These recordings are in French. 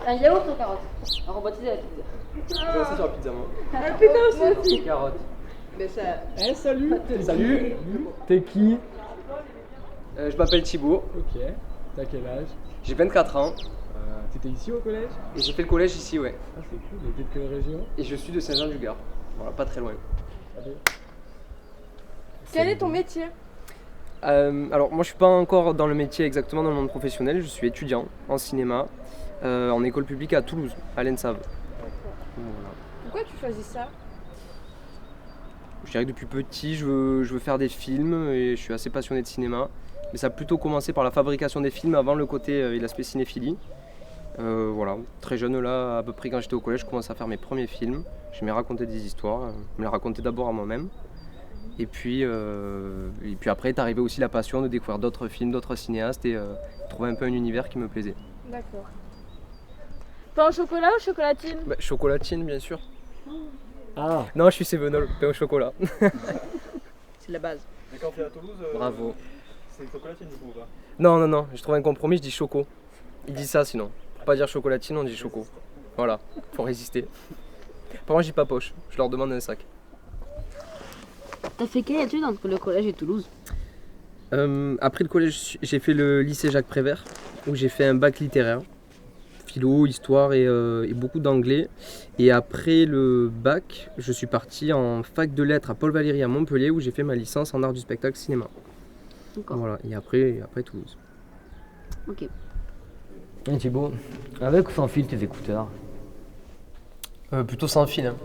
Un yaourt aux carottes. On rebaptisé la pizza. J'ai resté sur la pizza, moi. Ah putain, aussi. Carottes. Mais ça... Eh salut. Salut. T'es qui? Je m'appelle Thibaut, Ok. T'as quel âge? j'ai 24 ans T'étais ici au collège? et j'ai fait le collège ici, ouais. Ah c'est cool, et t'es de quelle région? Et je suis de Saint-Jean-du-Gard, voilà, pas très loin. Allez. Quel est ton métier? Alors moi je suis pas encore dans le métier exactement dans le monde professionnel, je suis étudiant en cinéma en école publique à Toulouse, à l'ENSAV. Voilà. Pourquoi tu choisis ça? Je dirais que depuis petit je veux faire des films et je suis assez passionné de cinéma. Mais ça a plutôt commencé par la fabrication des films avant le côté et l'aspect cinéphilie. Voilà, très jeune là, à peu près quand j'étais au collège, je commençais à faire mes premiers films. J'aimais raconter des histoires, me les raconter d'abord à moi-même. Et puis après est arrivée aussi la passion de découvrir d'autres films, d'autres cinéastes et trouver un peu un univers qui me plaisait. D'accord. Pain au chocolat ou chocolatine? Bah, chocolatine bien sûr. Ah. Non, je suis Cévenol, pain au chocolat. C'est la base. Et quand t'es à Toulouse, Bravo. c'est chocolatine du coup ou pas? Non, je trouve un compromis, je dis choco. Il dit ça sinon. Pour pas dire chocolatine, on dit choco. Voilà, faut résister. Par contre, je dis pas poche, je leur demande un sac. T'as fait quelle étude entre le collège et Toulouse? Après le collège, j'ai fait le lycée Jacques Prévert, où j'ai fait un bac littéraire, philo, histoire et beaucoup d'anglais. Et après le bac, je suis parti en fac de lettres à Paul Valéry à Montpellier, où j'ai fait ma licence en art du spectacle cinéma. D'accord. Voilà, et après Toulouse. Ok. Et Thibaut, avec ou sans fil tes écouteurs? Plutôt sans fil, hein.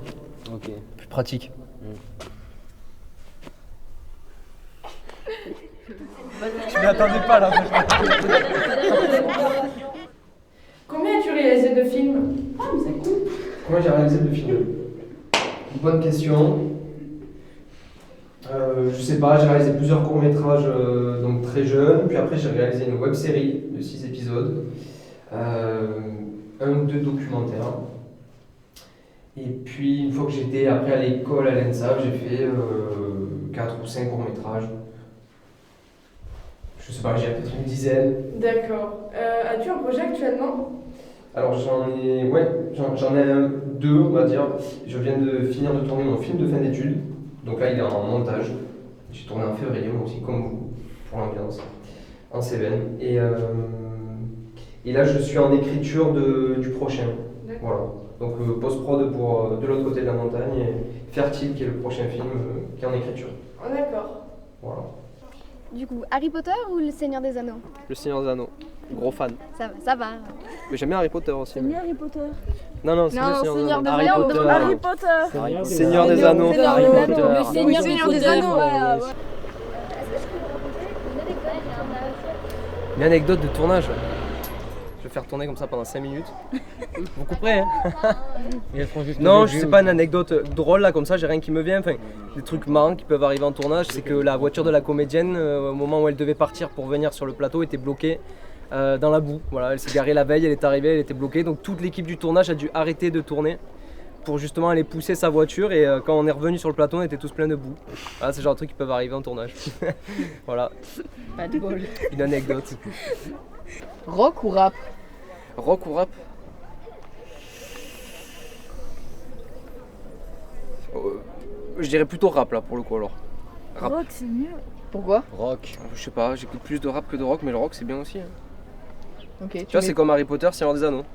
Ok. Plus pratique. Je m'y attendais pas là. Combien as-tu réalisé de films? Comment j'ai réalisé le film? Une bonne question. Je sais pas, j'ai réalisé plusieurs courts-métrages donc très jeune, puis après j'ai réalisé une web-série de 6 épisodes, un ou deux documentaires. Et puis une fois que j'étais après à l'école à l'ENSAV, j'ai fait 4 ou 5 courts-métrages. Je sais pas, j'ai peut-être une dizaine. D'accord. As-tu un projet actuellement? Alors j'en ai deux, on va dire. Je viens de finir de tourner mon film de fin d'études. Donc là il est en montage. J'ai tourné en février, moi aussi comme vous, pour l'ambiance, en Cévennes. Et là je suis en écriture du prochain. Voilà. Donc post-prod pour de l'autre côté de la montagne et Fertile qui est le prochain film qui est en écriture. Oh, d'accord. Voilà. Du coup, Harry Potter ou Le Seigneur des Anneaux? Le Seigneur des Anneaux, gros fan. Ça va. Mais j'aime bien Harry Potter aussi. T'aimes bien Harry Potter? Non, c'est Non, le Seigneur des Anneaux. Harry Potter. Harry Potter. Seigneur des Anneaux. Seigneur Harry des Potter. Anneaux. Le Seigneur des Anneaux, voilà. Est-ce que je peux vous raconter Une anecdote de tournage. Je vais faire tourner comme ça pendant 5 minutes. Vous couperez, hein? Non, c'est pas une anecdote drôle là comme ça, j'ai rien qui me vient. Enfin, des trucs marrants qui peuvent arriver en tournage, c'est que la voiture de la comédienne, au moment où elle devait partir pour venir sur le plateau, était bloquée dans la boue. Voilà, elle s'est garée la veille, elle est arrivée, elle était bloquée. Donc toute l'équipe du tournage a dû arrêter de tourner pour justement aller pousser sa voiture. Et quand on est revenu sur le plateau, on était tous pleins de boue. Voilà, c'est le genre de trucs qui peuvent arriver en tournage. Voilà, Pas de bol. une anecdote. Rock ou rap? Rock ou rap? Je dirais plutôt rap là pour le coup alors. Rap. Rock, c'est mieux. Pourquoi? Rock. Je sais pas, j'écoute plus de rap que de rock, mais le rock c'est bien aussi. Hein. Ok, Tu vois, c'est comme Harry Potter, Seigneur des Anneaux.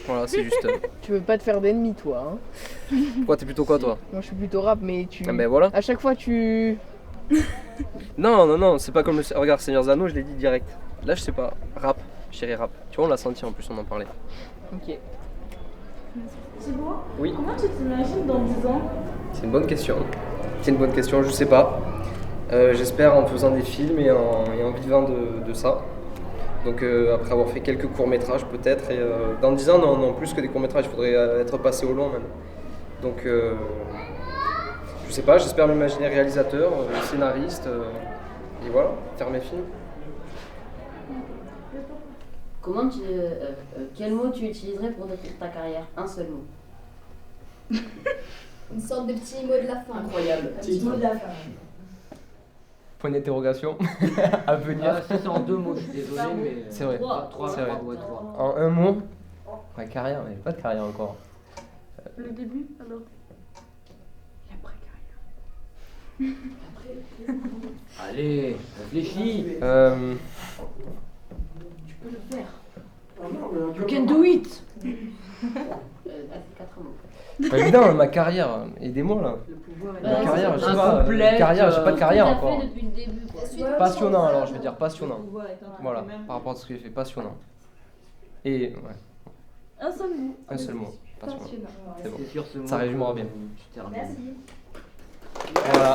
Voilà, c'est juste. Tu veux pas te faire d'ennemis, toi, hein? Quoi, t'es plutôt quoi toi? Moi, je suis plutôt rap, mais tu... Ah ben voilà. À chaque fois, tu... Non, c'est pas comme le. Regarde, Seigneur des Anneaux, je l'ai dit direct. Là, je sais pas. Rap, je dirais rap. Tu vois, on l'a senti en plus, on en parlait. Ok. Thibaut, Oui. comment tu t'imagines dans 10 ans? C'est une bonne question. Je sais pas. J'espère en faisant des films et en vivant de ça. Donc après avoir fait quelques courts-métrages peut-être, et dans 10 ans, non, plus que des courts-métrages, il faudrait être passé au long même. Donc je sais pas, j'espère m'imaginer réalisateur, scénariste, et voilà, faire mes films. Quel mot tu utiliserais pour décrire ta carrière? Un seul mot. Une sorte de petit mot de la fin. Incroyable. Un petit mot de la fin. Point d'interrogation à venir. Si c'est en 2 mots, je suis désolé, mais. C'est vrai. Trois. C'est vrai. Ouais, 3. En un mot, Ma carrière, mais j'ai pas de carrière encore. Le début, alors. Allez, réfléchis. You can do it. Avec 4 mots. Bah, évidemment, ma carrière, aidez-moi là. Ma carrière, je sais pas. Carrière, j'ai pas de carrière encore. Depuis le début, quoi. Passionnant alors, je vais dire passionnant. Voilà, par rapport à ce que j'ai fait, passionnant. Et ouais, Un seul mot. un seul mot, passionnant. Passionnant. C'est bon. C'est sur ce mot Ça résumera que bien. tu termines. Merci. Voilà.